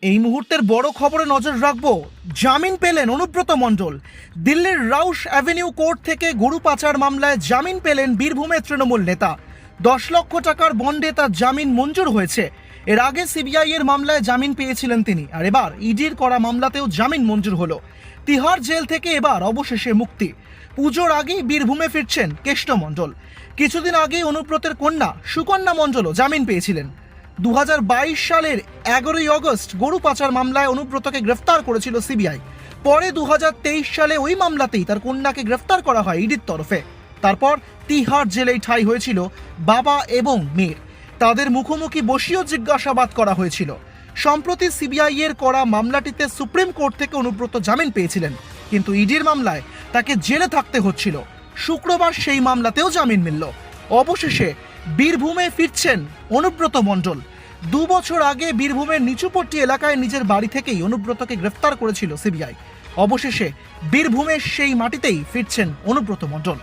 এই মুহূর্তের বড় খবরে নজর রাখবো। জামিন পেলেন অনুব্রত মণ্ডল। দিল্লির রাউস অ্যাভিনিউ কোর্ট থেকে গরু পাচার মামলায় জামিন পেলেন বীরভূমের তৃণমূল নেতা। 10 লক্ষ টাকার বন্ডে তার জামিন মঞ্জুর হয়েছে। এর আগে সিবিআই এর মামলায় জামিন পেয়েছিলেন তিনি, আর এবার ইডির করা মামলাতেও জামিন মঞ্জুর হলো। তিহার জেল থেকে এবার অবশেষে মুক্তি। পুজোর আগেই বীরভূমে ফিরছেন কেষ্ট মণ্ডল। কিছুদিন আগে অনুব্রতের কন্যা সুকন্যা মণ্ডলও জামিন পেয়েছিলেন। 2022 সালের 11ই আগস্ট গরু পাচার মামলায় অনুব্রতকে গ্রেফতার করেছিল সিবিআই। পরে 2023 সালে ওই মামলাতেই তার কন্যাকে গ্রেফতার করা হয় ইডির তরফে। তারপর তিহার জেলেই ঠাঁই হয়েছিল বাবা এবং মেয়ের। তাদের মুখোমুখি বসিয়েও জিজ্ঞাসাবাদ করা হয়েছিল। সম্প্রতি সিবিআই এর করা মামলাটিতে সুপ্রিম কোর্ট থেকে অনুব্রত জামিন পেয়েছিলেন, কিন্তু ইডির মামলায় তাকে জেলে থাকতে হচ্ছিল। শুক্রবার সেই মামলাতেও জামিন মিলল। অবশেষে বীরভূমে ফিরছেন অনুব্রত মণ্ডল। 2 বছর আগে বীরভূমের নিচুপট্টি এলাকায় নিজের বাড়ি থেকেই অনুব্রতকে গ্রেফতার করেছিল সিবিআই। অবশেষে বীরভূমের সেই মাটিতেই ফিরছেন অনুব্রত মণ্ডল।